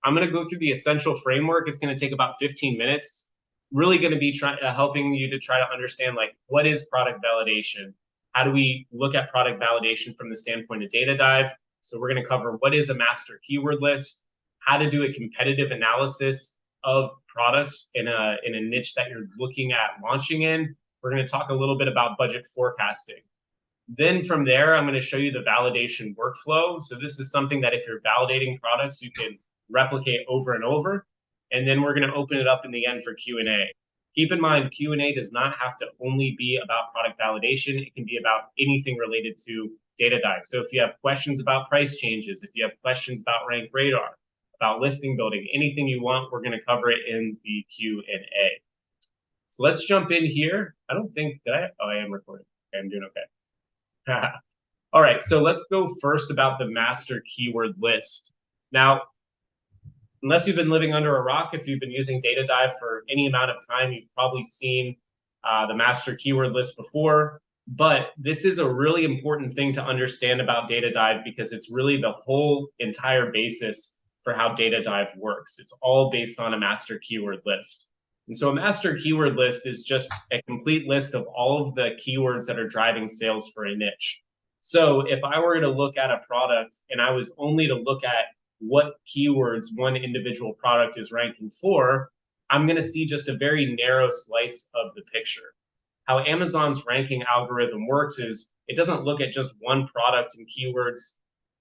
I'm going to go through the essential framework. It's going to take about 15 minutes. Really going to be helping you to try to understand, like, what is product validation? How do we look at product validation from the standpoint of data dive? So we're going to cover what is a master keyword list, how to do a competitive analysis of products in a niche that you're looking at launching in. We're going to talk a little bit about budget forecasting. Then from there, I'm going to show you the validation workflow. So this is something that if you're validating products, you can replicate over and over. And then we're going to open it up in the end for Q&A. Keep in mind, Q&A does not have to only be about product validation. It can be about anything related to data dive. So if you have questions about price changes, if you have questions about Rank Radar, about listing building, anything you want, we're going to cover it in the Q&A. So let's jump in here. I don't think, I am recording. Okay, I'm doing okay. All right, so let's go first about the master keyword list. Now, unless you've been living under a rock, if you've been using data dive for any amount of time, you've probably seen the master keyword list before. But this is a really important thing to understand about data dive because it's really the whole entire basis for how data dive works. It's all based on a master keyword list. And so a master keyword list is just a complete list of all of the keywords that are driving sales for a niche. So if I were to look at a product and I was only to look at what keywords one individual product is ranking for, I'm going to see just a very narrow slice of the picture. How Amazon's ranking algorithm works is it doesn't look at just one product and keywords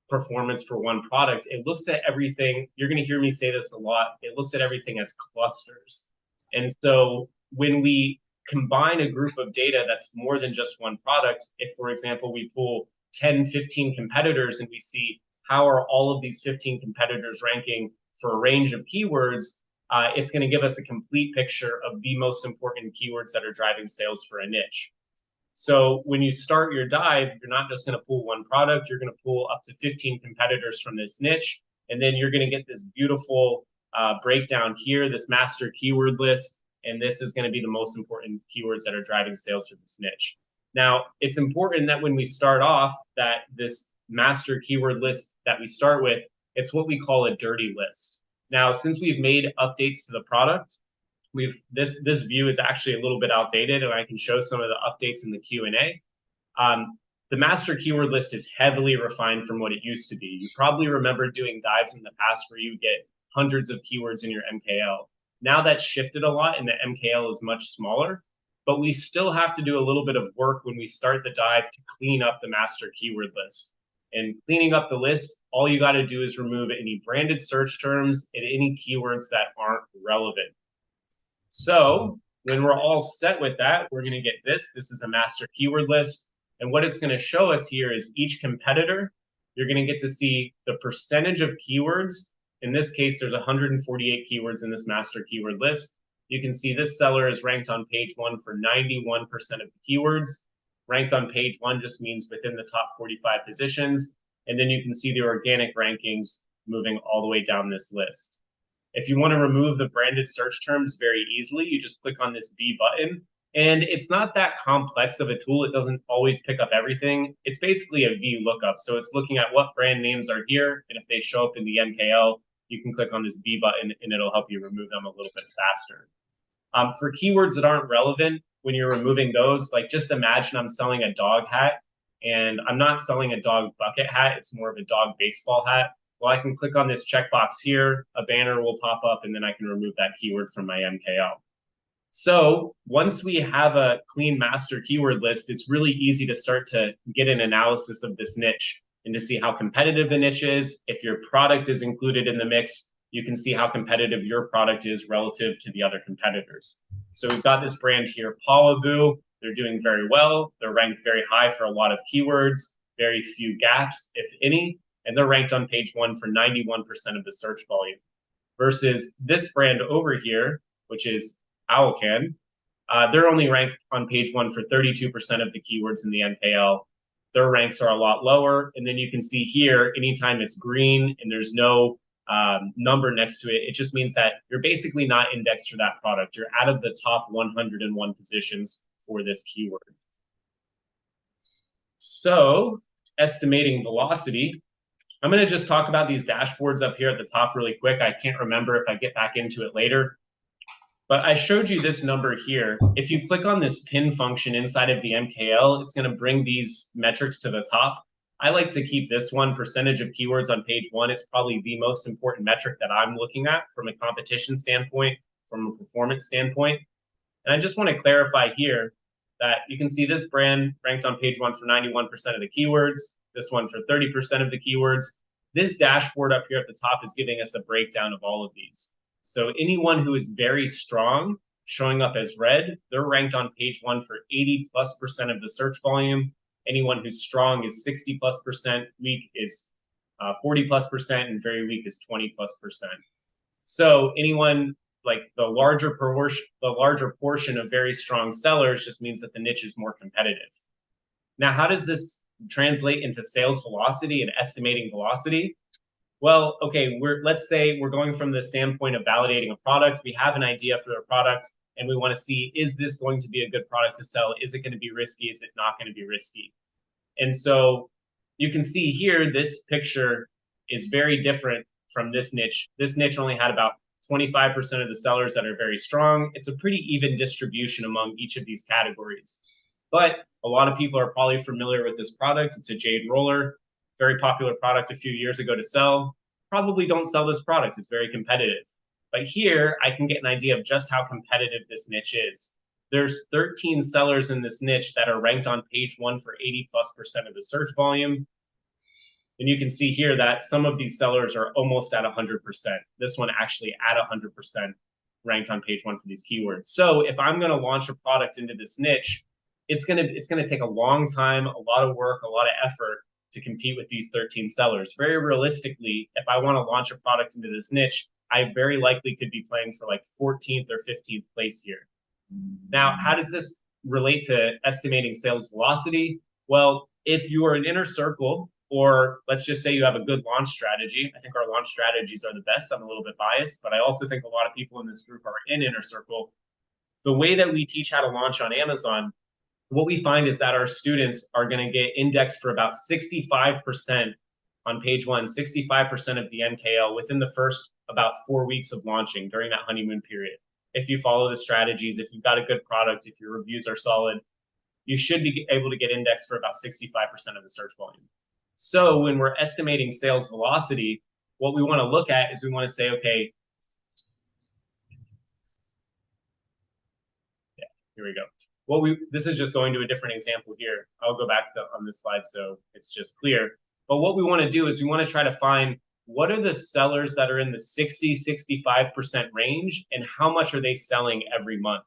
performance for one product. It looks at everything. You're going to hear me say this a lot. It looks at everything as clusters. And so when we combine a group of data that's more than just one product, if, for example, we pull 10, 15 competitors and we see how are all of these 15 competitors ranking for a range of keywords, it's going to give us a complete picture of the most important keywords that are driving sales for a niche. So when you start your dive, you're not just going to pull one product, you're going to pull up to 15 competitors from this niche, and then you're going to get this beautiful breakdown here, this master keyword list, and this is going to be the most important keywords that are driving sales for this niche. Now, it's important that when we start off, that this master keyword list that we start with, it's what we call a dirty list. Now, since we've made updates to the product, this view is actually a little bit outdated, and I can show some of the updates in the Q&A. The master keyword list is heavily refined from what it used to be. You probably remember doing dives in the past where you get hundreds of keywords in your MKL. Now that's shifted a lot and the MKL is much smaller, but we still have to do a little bit of work when we start the dive to clean up the master keyword list. And cleaning up the list, all you got to do is remove any branded search terms and any keywords that aren't relevant. So when we're all set with that, we're going to get this. This is a master keyword list. And what it's going to show us here is each competitor. You're going to get to see the percentage of keywords. In this case, there's 148 keywords in this master keyword list. You can see this seller is ranked on page 1 for 91% of the keywords. Ranked on page 1 just means within the top 45 positions. And then you can see the organic rankings moving all the way down this list. If you want to remove the branded search terms very easily, you just click on this B button. And it's not that complex of a tool. It doesn't always pick up everything. It's basically a V lookup. So it's looking at what brand names are here. And if they show up in the MKL, you can click on this B button and it'll help you remove them a little bit faster. For keywords that aren't relevant, when you're removing those, like just imagine I'm selling a dog hat and I'm not selling a dog bucket hat. It's more of a dog baseball hat. Well, I can click on this checkbox here, a banner will pop up, and then I can remove that keyword from my MKL. So once we have a clean master keyword list, it's really easy to start to get an analysis of this niche and to see how competitive the niche is. If your product is included in the mix, you can see how competitive your product is relative to the other competitors. So we've got this brand here, Paulaboo. They're doing very well. They're ranked very high for a lot of keywords, very few gaps, if any. And they're ranked on page 1 for 91% of the search volume. Versus this brand over here, which is Owlcan, they're only ranked on page 1 for 32% of the keywords in the MKL. Their ranks are a lot lower. And then you can see here, anytime it's green and there's no number next to it, it just means that you're basically not indexed for that product. You're out of the top 101 positions for this keyword. So estimating velocity, I'm going to just talk about these dashboards up here at the top really quick. I can't remember if I get back into it later. But I showed you this number here. If you click on this pin function inside of the MKL, it's going to bring these metrics to the top. I like to keep this one, percentage of keywords on page 1. It's probably the most important metric that I'm looking at from a competition standpoint, from a performance standpoint. And I just want to clarify here that you can see this brand ranked on page 1 for 91% of the keywords, this one for 30% of the keywords. This dashboard up here at the top is giving us a breakdown of all of these. So anyone who is very strong, showing up as red, they're ranked on page 1 for 80+% of the search volume. Anyone who's strong is 60+%, weak is 40+%, and very weak is 20+%. So anyone like the larger portion of very strong sellers just means that the niche is more competitive. Now, how does this translate into sales velocity and estimating velocity? Well, okay, let's say we're going from the standpoint of validating a product. We have an idea for a product, and we want to see, is this going to be a good product to sell? Is it going to be risky? Is it not going to be risky? And so you can see here, this picture is very different from this niche. This niche only had about 25% of the sellers that are very strong. It's a pretty even distribution among each of these categories. But a lot of people are probably familiar with this product. It's a jade roller. Very popular product a few years ago to sell. Probably don't sell this product. It's very competitive. But here I can get an idea of just how competitive this niche is. There's 13 sellers in this niche that are ranked on page 1 for 80+% of the search volume. And you can see here that some of these sellers are almost at 100%. This one actually at 100% ranked on page 1 for these keywords. So if I'm going to launch a product into this niche, it's going to take a long time, a lot of work, a lot of effort to compete with these 13 sellers. Very realistically, if I want to launch a product into this niche, I very likely could be playing for like 14th or 15th place here. Now, how does this relate to estimating sales velocity? Well, if you are an inner circle, or let's just say you have a good launch strategy. I think our launch strategies are the best. I'm a little bit biased, but I also think a lot of people in this group are in inner circle. The way that we teach how to launch on Amazon, what we find is that our students are going to get indexed for about 65% on page 1, 65% of the MKL within the first about 4 weeks of launching during that honeymoon period. If you follow the strategies, if you've got a good product, if your reviews are solid, you should be able to get indexed for about 65% of the search volume. So when we're estimating sales velocity, what we want to look at is we want to say, okay, yeah, here we go. This is just going to a different example here. I'll go back on this slide so it's just clear. But what we want to do is we want to try to find what are the sellers that are in the 60-65% range and how much are they selling every month.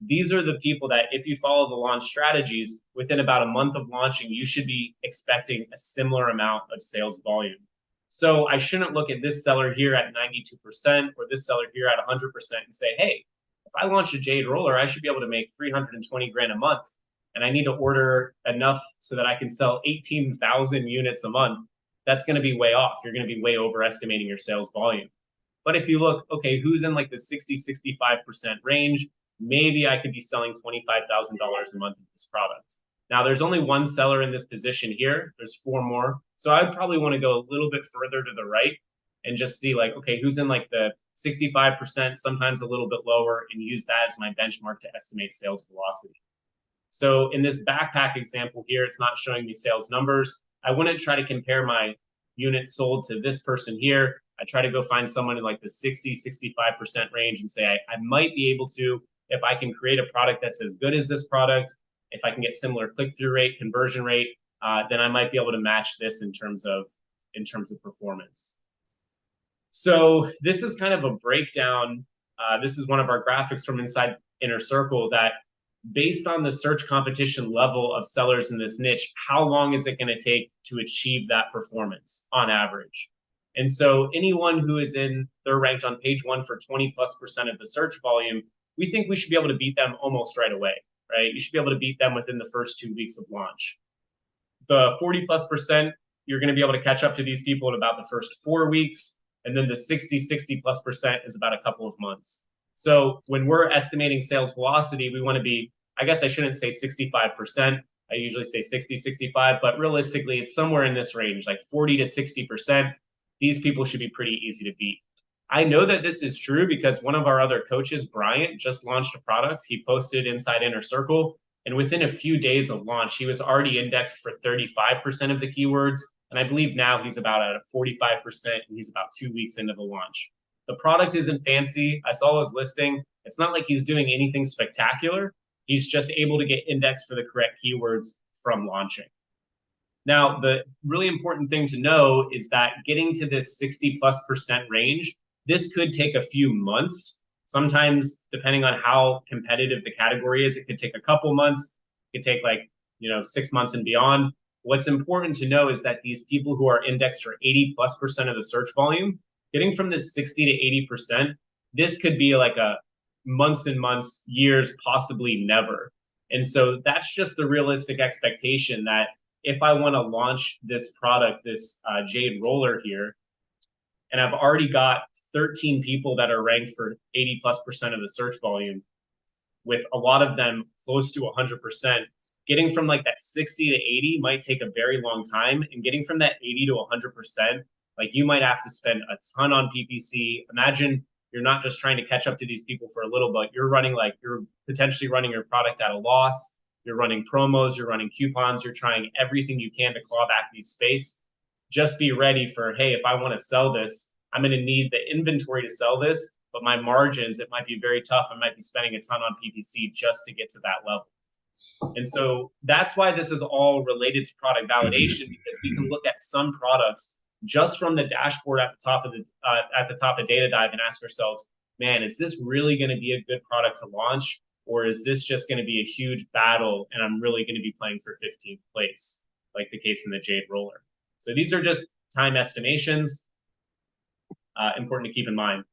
These are the people that if you follow the launch strategies, within about a month of launching, you should be expecting a similar amount of sales volume. So I shouldn't look at this seller here at 92% or this seller here at 100% and say, hey, if I launch a jade roller, I should be able to make 320 grand a month. And I need to order enough so that I can sell 18,000 units a month. That's going to be way off. You're going to be way overestimating your sales volume. But if you look, okay, who's in like the 60-65% range, maybe I could be selling $25,000 a month of this product. Now, there's only one seller in this position here. There's 4 more. So I'd probably want to go a little bit further to the right and just see like, okay, who's in like the 65%, sometimes a little bit lower, and use that as my benchmark to estimate sales velocity. So in this backpack example here, it's not showing me sales numbers. I wouldn't try to compare my units sold to this person here. I try to go find someone in like the 60-65% range and say, I might be able to, if I can create a product that's as good as this product, if I can get similar click-through rate, conversion rate, then I might be able to match this in terms of performance. So this is kind of a breakdown. This is one of our graphics from inside Inner Circle that based on the search competition level of sellers in this niche, how long is it going to take to achieve that performance on average? And so anyone who is they're ranked on page 1 for 20+% of the search volume, we think we should be able to beat them almost right away, right? You should be able to beat them within the first 2 weeks of launch. The 40+%, you're going to be able to catch up to these people in about the first 4 weeks. And then the 60+% is about a couple of months. So when we're estimating sales velocity, we want to be, I guess I shouldn't say 65%. I usually say 60, 65, but realistically, it's somewhere in this range, like 40 to 60%. These people should be pretty easy to beat. I know that this is true because one of our other coaches, Bryant, just launched a product. He posted inside Inner Circle, and within a few days of launch, he was already indexed for 35% of the keywords. And I believe now he's about at a 45%, and he's about 2 weeks into the launch. The product isn't fancy. I saw his listing. It's not like he's doing anything spectacular. He's just able to get indexed for the correct keywords from launching. Now, the really important thing to know is that getting to this 60+% range, this could take a few months. Sometimes, depending on how competitive the category is, it could take a couple months. It could take 6 months and beyond. What's important to know is that these people who are indexed for 80+% of the search volume, getting from this 60 to 80%, this could be like a months and months, years, possibly never. And so that's just the realistic expectation that if I want to launch this product, this Jade Roller here, and I've already got 13 people that are ranked for 80+% of the search volume, with a lot of them close to 100%, getting from like that 60 to 80 might take a very long time. And getting from that 80 to 100%, like you might have to spend a ton on PPC. Imagine you're not just trying to catch up to these people for a little bit. You're potentially running your product at a loss. You're running promos, you're running coupons, you're trying everything you can to claw back these space. Just be ready for, hey, if I want to sell this, I'm going to need the inventory to sell this, but my margins, it might be very tough. I might be spending a ton on PPC just to get to that level. And so that's why this is all related to product validation, because we can look at some products just from the dashboard at the top of Data Dive and ask ourselves, man, is this really going to be a good product to launch? Or is this just going to be a huge battle and I'm really going to be playing for 15th place, like the case in the Jade Roller? So these are just time estimations, important to keep in mind.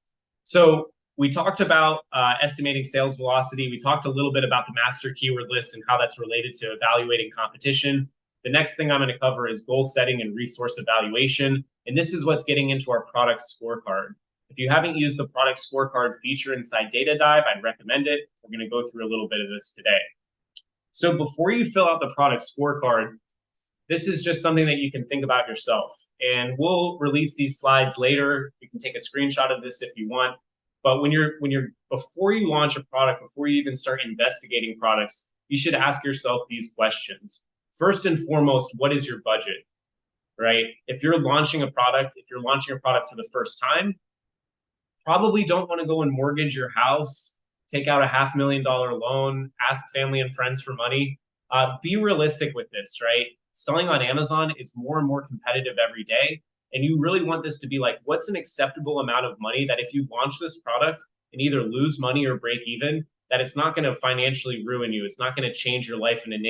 So we talked about estimating sales velocity. We talked a little bit about the master keyword list and how that's related to evaluating competition. The next thing I'm going to cover is goal setting and resource evaluation. And this is what's getting into our product scorecard. If you haven't used the product scorecard feature inside Data Dive, I'd recommend it. We're going to go through a little bit of this today. So before you fill out the product scorecard, this is just something that you can think about yourself. And we'll release these slides later. You can take a screenshot of this if you want. But before you launch a product, before you even start investigating products, you should ask yourself these questions. First and foremost, what is your budget, right? If you're launching a product for the first time, probably don't want to go and mortgage your house, take out a $500,000 loan, ask family and friends for money. Be realistic with this, right? Selling on Amazon is more and more competitive every day. And you really want this to be like, what's an acceptable amount of money that if you launch this product and either lose money or break even, that it's not going to financially ruin you. It's not going to change your life in an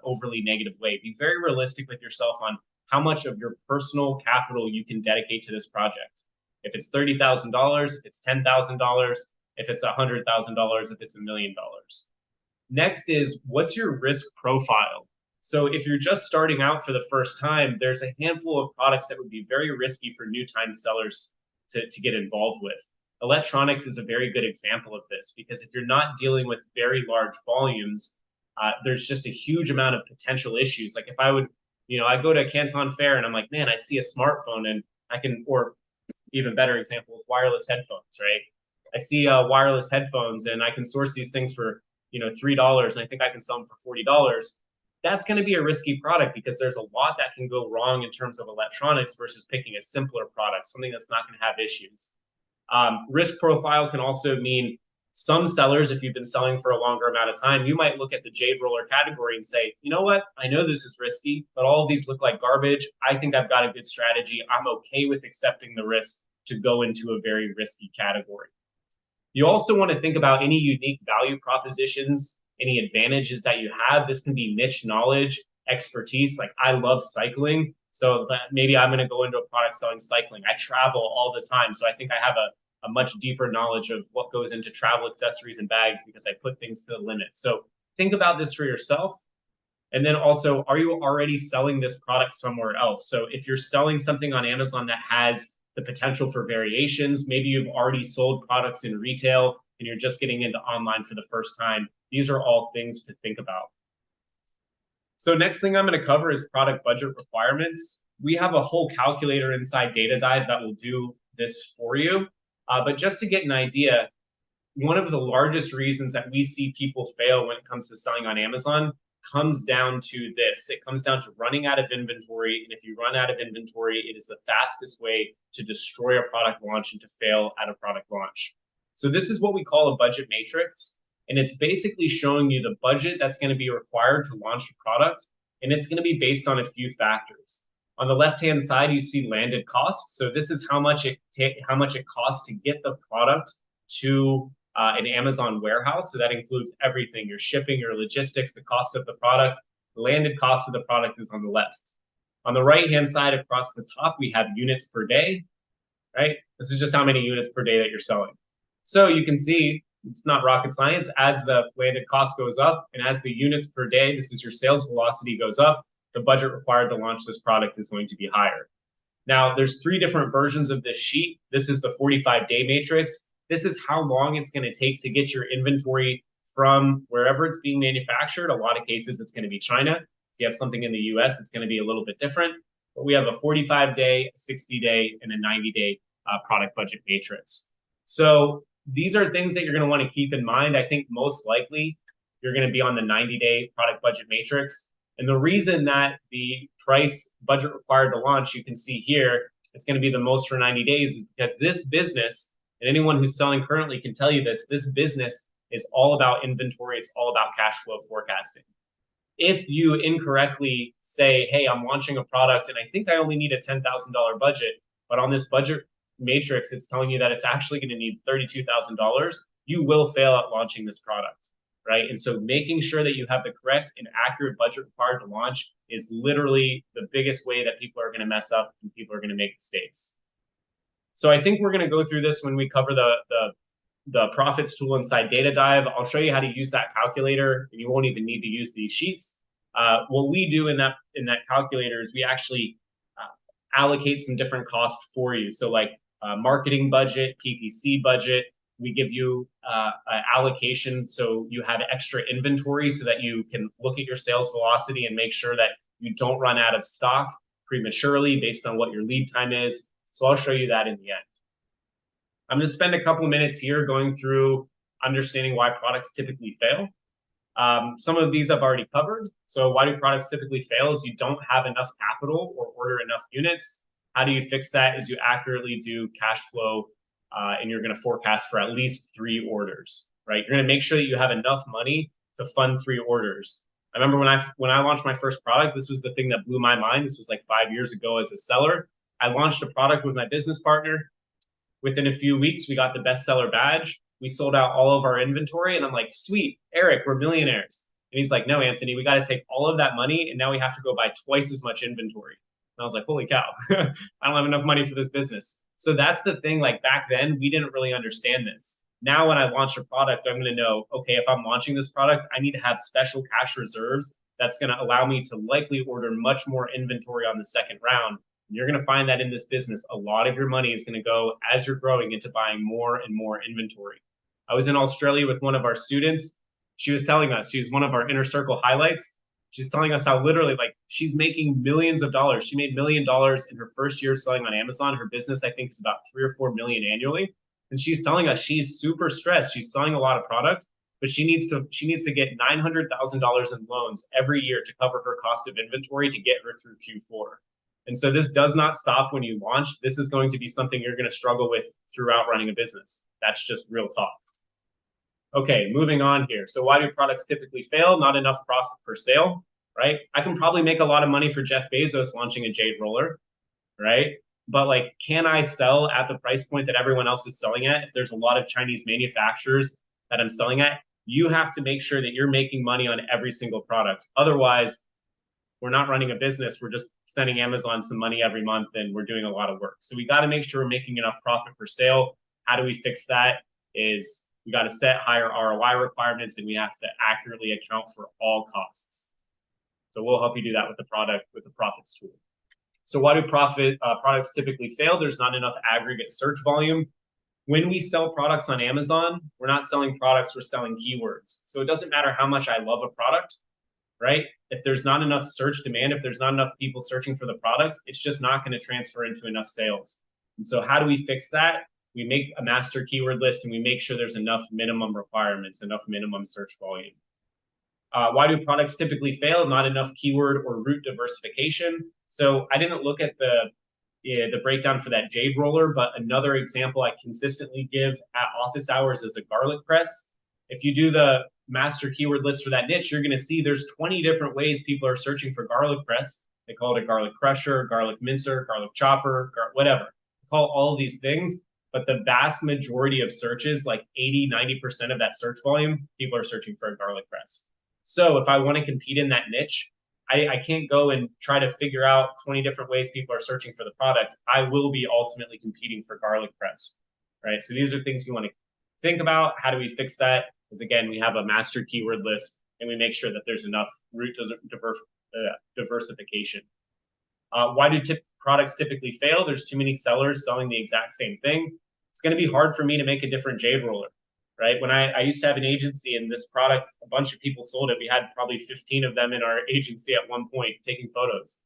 overly negative way. Be very realistic with yourself on how much of your personal capital you can dedicate to this project. If it's $30,000, if it's $10,000, if it's $100,000, if it's $1 million. Next is, what's your risk profile? So if you're just starting out for the first time, there's a handful of products that would be very risky for new time sellers to get involved with. Electronics is a very good example of this, because if you're not dealing with very large volumes, there's just a huge amount of potential issues. Like if I go to Canton Fair and I'm like, man, I see a smartphone and or even better example is wireless headphones, right? I see wireless headphones and I can source these things for, $3 and I think I can sell them for $40. That's going to be a risky product because there's a lot that can go wrong in terms of electronics versus picking a simpler product, something that's not going to have issues. Risk profile can also mean some sellers, if you've been selling for a longer amount of time, you might look at the Jade Roller category and say, you know what? I know this is risky, but all of these look like garbage. I think I've got a good strategy. I'm okay with accepting the risk to go into a very risky category. You also want to think about any unique value propositions, any advantages that you have. This can be niche knowledge, expertise. Like I love cycling. So maybe I'm going to go into a product selling cycling. I travel all the time. So I think I have a much deeper knowledge of what goes into travel accessories and bags because I put things to the limit. So think about this for yourself. And then also, are you already selling this product somewhere else? So if you're selling something on Amazon that has the potential for variations, maybe you've already sold products in retail and you're just getting into online for the first time. These are all things to think about. So next thing I'm going to cover is product budget requirements. We have a whole calculator inside Data Dive that will do this for you. But just to get an idea, one of the largest reasons that we see people fail when it comes to selling on Amazon comes down to this. It comes down to running out of inventory. And if you run out of inventory, it is the fastest way to destroy a product launch and to fail at a product launch. So this is what we call a budget matrix. And it's basically showing you the budget that's going to be required to launch a product. And it's going to be based on a few factors. On the left-hand side, you see landed costs. So this is how much it costs to get the product to an Amazon warehouse. So that includes everything, your shipping, your logistics, the cost of the product. The landed cost of the product is on the left. On the right-hand side across the top, we have units per day, right? This is just how many units per day that you're selling. So you can see it's not rocket science. As the landed cost goes up and as the units per day, this is your sales velocity goes up, the budget required to launch this product is going to be higher. Now, there's 3 different versions of this sheet. This is the 45-day matrix. This is how long it's going to take to get your inventory from wherever it's being manufactured. A lot of cases, it's going to be China. If you have something in the US, it's going to be a little bit different. But we have a 45-day, 60-day, and a 90-day product budget matrix. So these are things that you're going to want to keep in mind. I think most likely you're going to be on the 90-day product budget matrix. And the reason that the price budget required to launch, you can see here, it's going to be the most for 90 days is because this business, and anyone who's selling currently can tell you this business is all about inventory. It's all about cash flow forecasting. If you incorrectly say, hey, I'm launching a product and I think I only need a $10,000 budget, but on this budget matrix, it's telling you that it's actually going to need $32,000, you will fail at launching this product, right? And so making sure that you have the correct and accurate budget required to launch is literally the biggest way that people are going to mess up and people are going to make mistakes. So I think we're going to go through this when we cover the profits tool inside Data Dive. I'll show you how to use that calculator, and you won't even need to use these sheets. What we do in that calculator is we actually allocate some different costs for you. So like marketing budget, PPC budget, we give you an allocation so you have extra inventory so that you can look at your sales velocity and make sure that you don't run out of stock prematurely based on what your lead time is. So I'll show you that in the end. I'm going to spend a couple minutes here going through understanding why products typically fail. Some of these I've already covered. So why do products typically fail is you don't have enough capital or order enough units. How do you fix that is you accurately do cash flow and you're going to forecast for at least 3 orders, right? You're going to make sure that you have enough money to fund 3 orders. I remember when I launched my first product, this was the thing that blew my mind. This was like 5 years ago as a seller. I launched a product with my business partner. Within a few weeks, we got the bestseller badge. We sold out all of our inventory. And I'm like, sweet, Eric, we're millionaires. And he's like, no, Anthony, we got to take all of that money. And now we have to go buy twice as much inventory. And I was like, holy cow, I don't have enough money for this business. So that's the thing. Like back then, we didn't really understand this. Now, when I launch a product, I'm going to know, okay, if I'm launching this product, I need to have special cash reserves. That's going to allow me to likely order much more inventory on the second round. You're going to find that in this business, a lot of your money is going to go as you're growing into buying more and more inventory. I was in Australia with one of our students. She was telling us, she's one of our inner circle highlights. She's telling us how literally like she's making millions of dollars. She made $1 million in her first year selling on Amazon. Her business, I think, is about 3 or 4 million annually. And she's telling us she's super stressed. She's selling a lot of product, but she needs to get $900,000 in loans every year to cover her cost of inventory to get her through Q4. And so this does not stop when you launch. This is going to be something you're going to struggle with throughout running a business. That's just real talk. Okay, moving on here. So why do products typically fail? Not enough profit per sale, right? I can probably make a lot of money for Jeff Bezos launching a Jade roller, right? But like, can I sell at the price point that everyone else is selling at? If there's a lot of Chinese manufacturers that I'm selling at, you have to make sure that you're making money on every single product. Otherwise, we're not running a business. We're just sending Amazon some money every month and we're doing a lot of work. So we got to make sure we're making enough profit per sale. How do we fix that? Is we got to set higher ROI requirements and we have to accurately account for all costs. So we'll help you do that with the profits tool. So why do products typically fail? There's not enough aggregate search volume. When we sell products on Amazon, we're not selling products, we're selling keywords. So it doesn't matter how much I love a product, right? if there's not enough search demand, if there's not enough people searching for the product, it's just not going to transfer into enough sales. And so how do we fix that? We make a master keyword list and we make sure there's enough minimum requirements, enough minimum search volume. Why do products typically fail? Not enough keyword or route diversification. So I didn't look at the breakdown for that jade roller, but another example I consistently give at office hours is a garlic press. If you do the master keyword list for that niche, you're going to see there's 20 different ways people are searching for garlic press. They call it a garlic crusher, garlic mincer, garlic chopper, whatever. They call all of these things, but the vast majority of searches, like 80, 90% of that search volume, people are searching for a garlic press. So if I want to compete in that niche, I can't go and try to figure out 20 different ways people are searching for the product. I will be ultimately competing for garlic press, right? So these are things you want to think about. How do we fix that? Because again, we have a master keyword list and we make sure that there's enough route diversification. Why do products typically fail? There's too many sellers selling the exact same thing. It's going to be hard for me to make a different jade roller. Right? When I used to have an agency and this product, a bunch of people sold it. We had probably 15 of them in our agency at one point taking photos.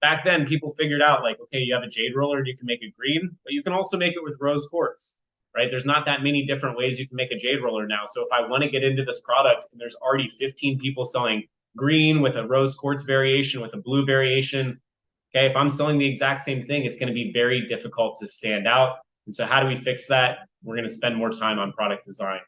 Back then, people figured out like, okay, you have a jade roller and you can make it green, but you can also make it with rose quartz, right? There's not that many different ways you can make a jade roller now. So if I want to get into this product and there's already 15 people selling green with a rose quartz variation, with a blue variation, okay, if I'm selling the exact same thing, it's going to be very difficult to stand out. And so how do we fix that? We're going to spend more time on product design.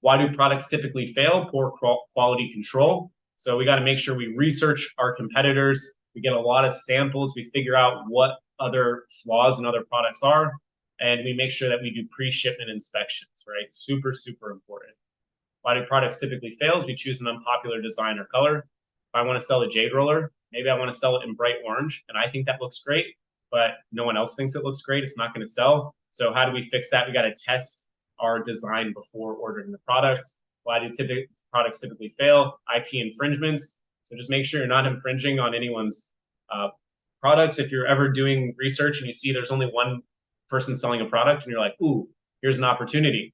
Why do products typically fail? Poor quality control. So we got to make sure we research our competitors. We get a lot of samples. We figure out what other flaws in other products are. And we make sure that we do pre-shipment inspections, right? Super, super important. Why do products typically fail? We choose an unpopular design or color. If I want to sell a jade roller, maybe I want to sell it in bright orange. And I think that looks great, but no one else thinks it looks great. It's not going to sell. So how do we fix that? We got to test our design before ordering the product. Why do products typically fail? IP infringements. So just make sure you're not infringing on anyone's products. If you're ever doing research and you see there's only one person selling a product and you're like, ooh, here's an opportunity.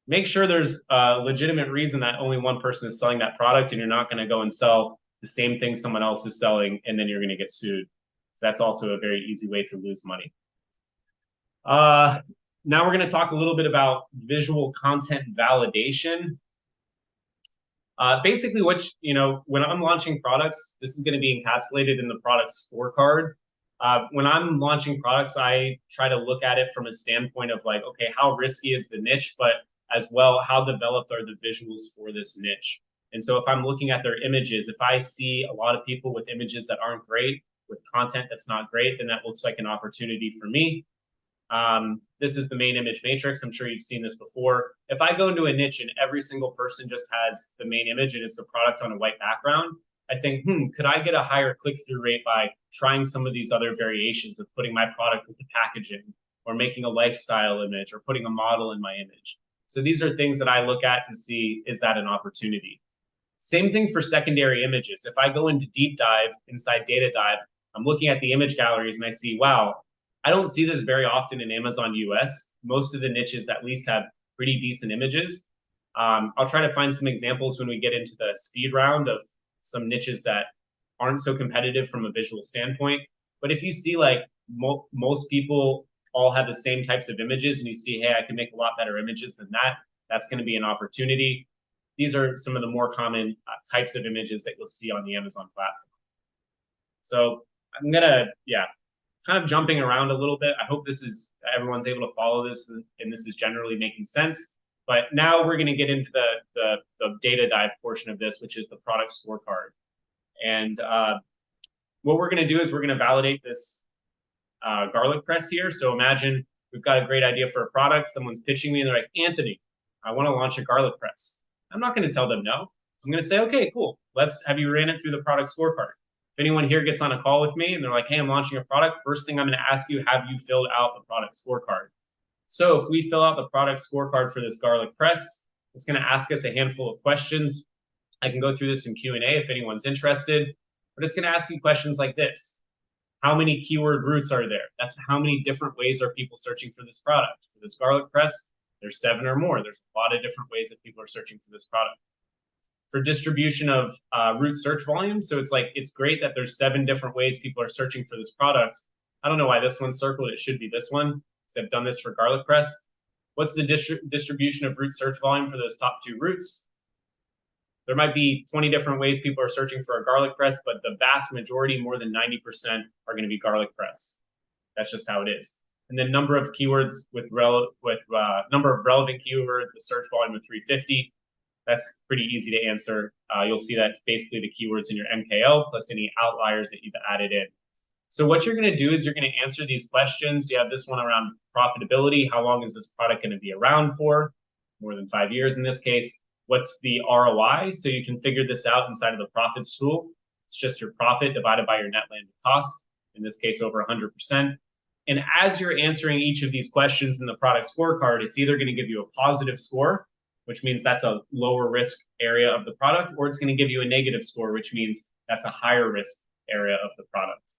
Make sure there's a legitimate reason that only one person is selling that product and you're not going to go and sell the same thing someone else is selling and then you're going to get sued. So that's also a very easy way to lose money. Now we're going to talk a little bit about visual content validation. Basically, when I'm launching products, this is going to be encapsulated in the product scorecard. When I'm launching products, I try to look at it from a standpoint of like, okay, how risky is the niche, but as well, how developed are the visuals for this niche? And so if I'm looking at their images, if I see a lot of people with images that aren't great, with content that's not great, then that looks like an opportunity for me. This is the main image matrix. I'm sure you've seen this before. If I go into a niche and every single person just has the main image and it's a product on a white background, I think, could I get a higher click-through rate by trying some of these other variations of putting my product with the packaging or making a lifestyle image or putting a model in my image? So these are things that I look at to see, is that an opportunity? Same thing for secondary images. If I go into deep dive inside data dive, I'm looking at the image galleries and I see, wow, I don't see this very often in Amazon US. Most of the niches at least have pretty decent images. I'll try to find some examples when we get into the speed round of some niches that aren't so competitive from a visual standpoint. But if you see like most people all have the same types of images and you see, hey, I can make a lot better images than that, that's going to be an opportunity. These are some of the more common types of images that you'll see on the Amazon platform. So I'm going to, kind of jumping around a little bit. I hope everyone's able to follow this and this is generally making sense. But now we're going to get into the data dive portion of this, which is the product scorecard. And what we're going to do is we're going to validate this garlic press here. So imagine we've got a great idea for a product. Someone's pitching me and they're like, Anthony, I want to launch a garlic press. I'm not going to tell them no. I'm going to say, okay, cool. Have you ran it through the product scorecard? If anyone here gets on a call with me and they're like, hey, I'm launching a product, first thing I'm going to ask you, have you filled out the product scorecard? So if we fill out the product scorecard for this garlic press, it's going to ask us a handful of questions. I can go through this in Q&A if anyone's interested, but it's going to ask you questions like this. How many keyword routes are there? That's how many different ways are people searching for this product. For this garlic press, there's 7 or more. There's a lot of different ways that people are searching for this product. For distribution of root search volume, so it's great that there's 7 different ways people are searching for this product. I don't know why this one's circled. It should be this one, because I've done this for garlic press. What's the distribution of root search volume for those top 2 roots? There might be 20 different ways people are searching for a garlic press, but the vast majority, more than 90%, are going to be garlic press. That's just how it is. And then number of keywords number of relevant keywords, the search volume of 350. That's pretty easy to answer. You'll see that it's basically the keywords in your MKL plus any outliers that you've added in. So what you're going to do is you're going to answer these questions. You have this one around profitability. How long is this product going to be around for? More than 5 years in this case. What's the ROI? So you can figure this out inside of the profits tool. It's just your profit divided by your net landed cost, in this case over 100%. And as you're answering each of these questions in the product scorecard, it's either going to give you a positive score, which means that's a lower risk area of the product, or it's going to give you a negative score, which means that's a higher risk area of the product.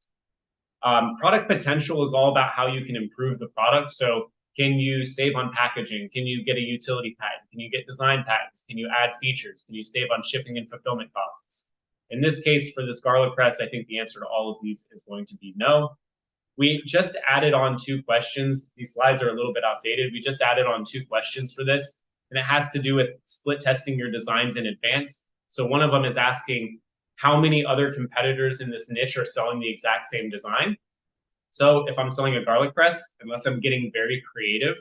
Product potential is all about how you can improve the product. So can you save on packaging? Can you get a utility patent? Can you get design patents? Can you add features? Can you save on shipping and fulfillment costs? In this case, for this garlic press, I think the answer to all of these is going to be no. We just added on 2 questions. These slides are a little bit outdated. We just added on 2 questions for this, and it has to do with split testing your designs in advance. So one of them is asking how many other competitors in this niche are selling the exact same design. So if I'm selling a garlic press, unless I'm getting very creative,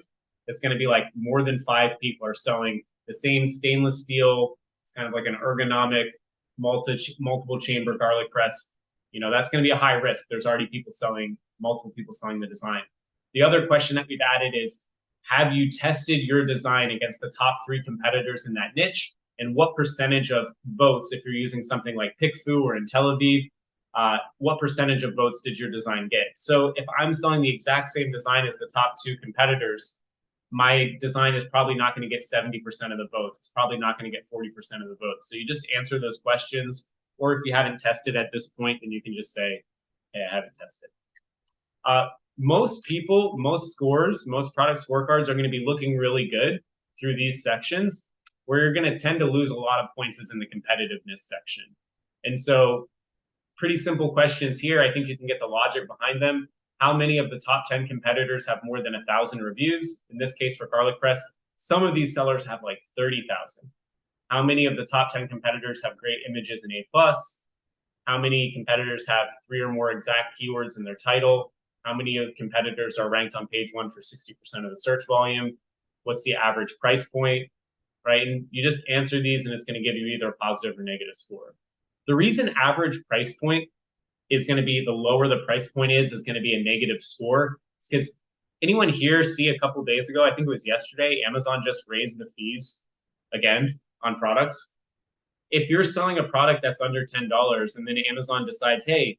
it's going to be like more than 5 people are selling the same stainless steel. It's kind of like an ergonomic multiple chamber garlic press. You know, that's going to be a high risk. There's already multiple people selling the design. The other question that we've added is, have you tested your design against the top 3 competitors in that niche? And what percentage of votes, if you're using something like PickFu or in Tel Aviv, what percentage of votes did your design get? So if I'm selling the exact same design as the top 2 competitors, my design is probably not going to get 70% of the votes. It's probably not going to get 40% of the votes. So you just answer those questions. Or if you haven't tested at this point, then you can just say, hey, I haven't tested. Most people, most scores, most product scorecards are going to be looking really good through these sections. Where you're going to tend to lose a lot of points is in the competitiveness section. And so pretty simple questions here. I think you can get the logic behind them. How many of the top 10 competitors have more than 1,000 reviews? In this case, for garlic press, some of these sellers have like 30,000. How many of the top 10 competitors have great images in A+? How many competitors have 3 or more exact keywords in their title? How many competitors are ranked on page 1 for 60% of the search volume? What's the average price point? Right? And you just answer these and it's going to give you either a positive or negative score. The reason average price point is going to be, the lower the price point is going to be a negative score. It's because anyone here see a couple days ago, I think it was yesterday, Amazon just raised the fees again on products. If you're selling a product that's under $10 and then Amazon decides, hey,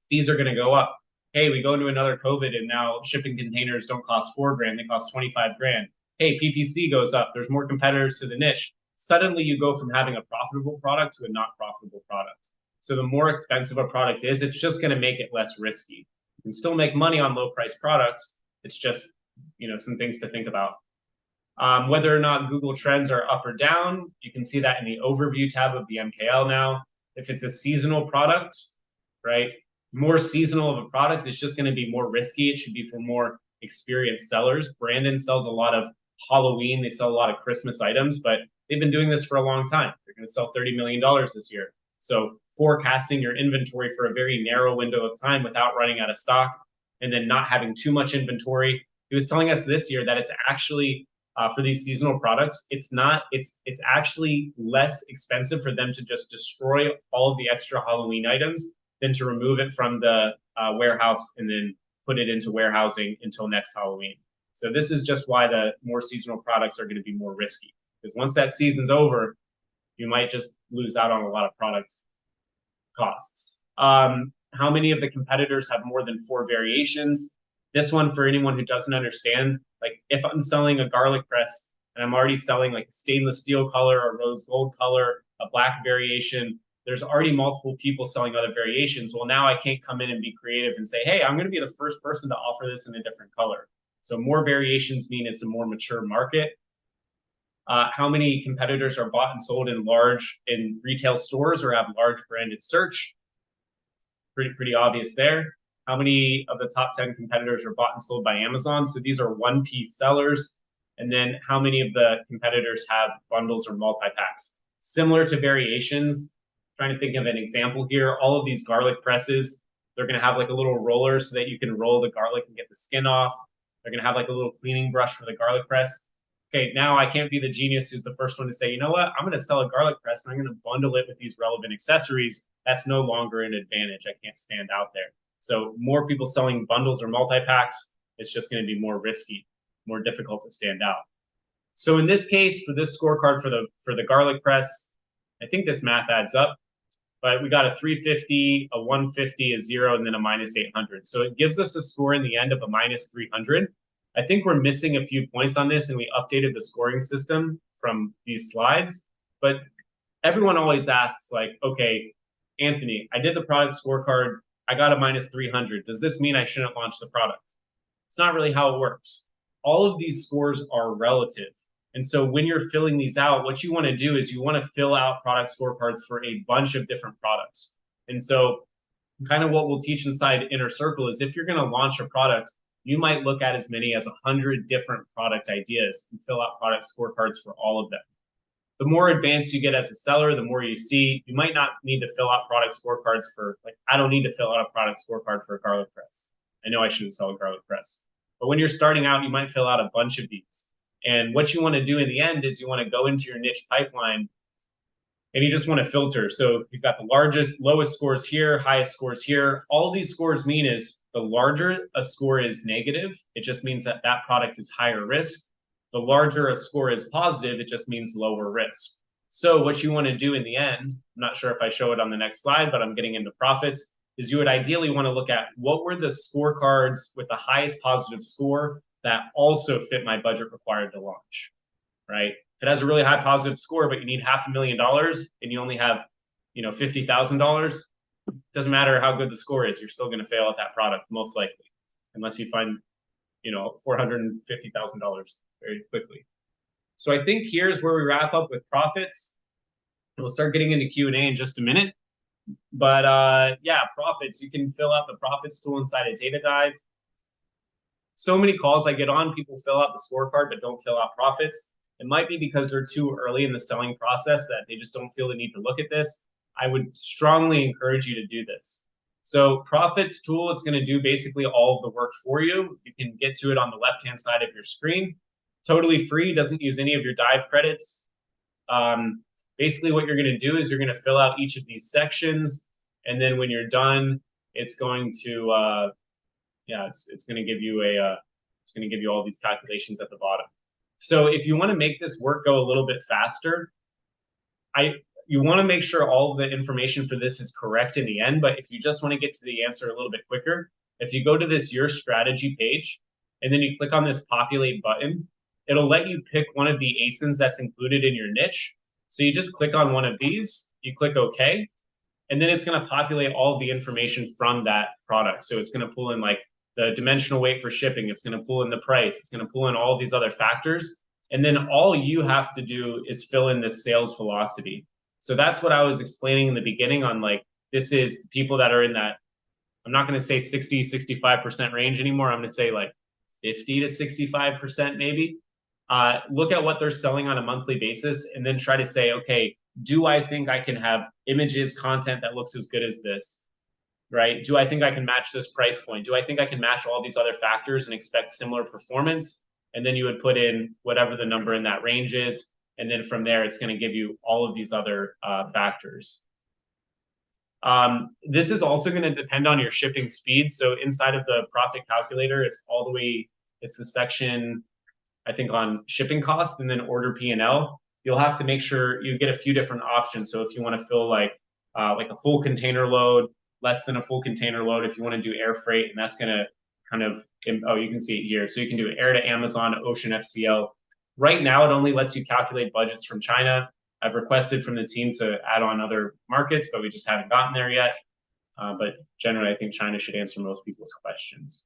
fees are going to go up. Hey, we go into another COVID and now shipping containers don't cost $4,000, they cost $25,000. Hey, PPC goes up, there's more competitors to the niche. Suddenly you go from having a profitable product to a not profitable product. So the more expensive a product is, it's just going to make it less risky. You can still make money on low price products. It's just, you know, some things to think about. Whether or not Google Trends are up or down, you can see that in the overview tab of the MKL now. If it's a seasonal product, right, more seasonal of a product, it's just going to be more risky. It should be for more experienced sellers. Brandon sells a lot of Halloween. They sell a lot of Christmas items, but they've been doing this for a long time. They're going to sell $30 million this year. So forecasting your inventory for a very narrow window of time without running out of stock and then not having too much inventory. He was telling us this year that it's actually, for these seasonal products, it's actually less expensive for them to just destroy all of the extra Halloween items than to remove it from the warehouse and then put it into warehousing until next Halloween. So this is just why the more seasonal products are going to be more risky. Because once that season's over, you might just lose out on a lot of product costs. How many of the competitors have more than 4 variations? This one, for anyone who doesn't understand, like if I'm selling a garlic press and I'm already selling like a stainless steel color, a rose gold color, a black variation, there's already multiple people selling other variations. Well, now I can't come in and be creative and say, hey, I'm going to be the first person to offer this in a different color. So more variations mean it's a more mature market. How many competitors are bought and sold in retail stores or have large branded search? Pretty obvious there. How many of the top 10 competitors are bought and sold by Amazon? So these are 1P sellers. And then how many of the competitors have bundles or multi-packs? Similar to variations, trying to think of an example here. All of these garlic presses, they're going to have like a little roller so that you can roll the garlic and get the skin off. They're going to have like a little cleaning brush for the garlic press. Okay, now I can't be the genius who's the first one to say, you know what, I'm going to sell a garlic press and I'm going to bundle it with these relevant accessories. That's no longer an advantage. I can't stand out there. So more people selling bundles or multi-packs, it's just going to be more risky, more difficult to stand out. So in this case, for this scorecard for the garlic press, I think this math adds up, but we got a 350, a 150, a 0, and then a minus 800. So it gives us a score in the end of a minus 300. I think we're missing a few points on this, and we updated the scoring system from these slides. But everyone always asks, like, okay, Anthony, I did the product scorecard. I got a minus 300. Does this mean I shouldn't launch the product? It's not really how it works. All of these scores are relative. And so when you're filling these out, what you want to do is you want to fill out product scorecards for a bunch of different products. And so kind of what we'll teach inside Inner Circle is if you're going to launch a product, you might look at as many as 100 different product ideas and fill out product scorecards for all of them. The more advanced you get as a seller, the more you see, you might not need to fill out product scorecards for, like, I don't need to fill out a product scorecard for a garlic press. I know I shouldn't sell a garlic press. But when you're starting out, you might fill out a bunch of these. And what you want to do in the end is you want to go into your niche pipeline and you just want to filter. So you've got the lowest scores here, highest scores here. All these scores mean is the larger a score is negative, it just means that that product is higher risk. The larger a score is positive, it just means lower risk. So what you want to do in the end, I'm not sure if I show it on the next slide, but I'm getting into profits, is you would ideally want to look at what were the scorecards with the highest positive score that also fit my budget required to launch, right? If it has a really high positive score, but you need $500,000 and you only have, $50,000, doesn't matter how good the score is, you're still going to fail at that product, most likely, unless you find, $450,000 very quickly. So I think here's where we wrap up with profits. We'll start getting into Q&A in just a minute. But yeah, profits, you can fill out the profits tool inside a data dive. So many calls I get on, people fill out the scorecard but don't fill out profits. It might be because they're too early in the selling process that they just don't feel the need to look at this. I would strongly encourage you to do this. So profits tool, it's going to do basically all of the work for you. You can get to it on the left-hand side of your screen. Totally free, doesn't use any of your dive credits. Basically what you're going to do is you're going to fill out each of these sections. And then when you're done, it's going to, it's going to give you it's going to give you all these calculations at the bottom. So if you want to make this work go a little bit faster, you want to make sure all of the information for this is correct in the end. But if you just want to get to the answer a little bit quicker, if you go to this Your Strategy page, and then you click on this Populate button, it'll let you pick one of the ASINs that's included in your niche. So you just click on one of these, you click OK, and then it's going to populate all of the information from that product. So it's going to pull in like the dimensional weight for shipping. It's going to pull in the price. It's going to pull in all of these other factors. And then all you have to do is fill in this sales velocity. So that's what I was explaining in the beginning on, like, this is people that are in that, I'm not going to say 60, 65% range anymore. I'm going to say like 50 to 65% maybe. Look at what they're selling on a monthly basis and then try to say, okay, do I think I can have images, content that looks as good as this, right? Do I think I can match this price point? Do I think I can match all these other factors and expect similar performance? And then you would put in whatever the number in that range is. And then from there, it's going to give you all of these other factors. This is also going to depend on your shipping speed. So inside of the profit calculator, it's the section, I think, on shipping costs and then order P&L. You'll have to make sure you get a few different options. So if you want to fill like a full container load, less than a full container load, if you want to do air freight, and that's going to kind of, you can see it here. So you can do air to Amazon, ocean FCL. Right now, it only lets you calculate budgets from China. I've requested from the team to add on other markets, but we just haven't gotten there yet. But generally, I think China should answer most people's questions.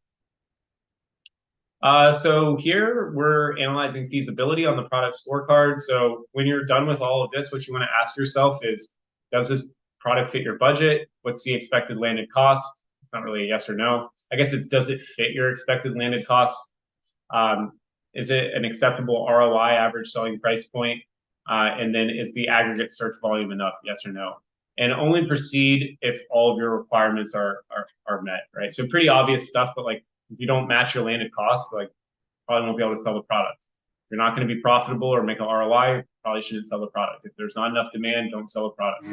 So here we're analyzing feasibility on the product scorecard. So when you're done with all of this, what you want to ask yourself is, does this product fit your budget? What's the expected landed cost? It's not really a yes or no. I guess it's, does it fit your expected landed cost? Um, is it an acceptable ROI, average selling price point? And then is the aggregate search volume enough? Yes or no? And only proceed if all of your requirements are met, right? So pretty obvious stuff, but like if you don't match your landed costs, like probably won't be able to sell the product. If you're not going to be profitable or make an ROI, probably shouldn't sell the product. If there's not enough demand, don't sell a product.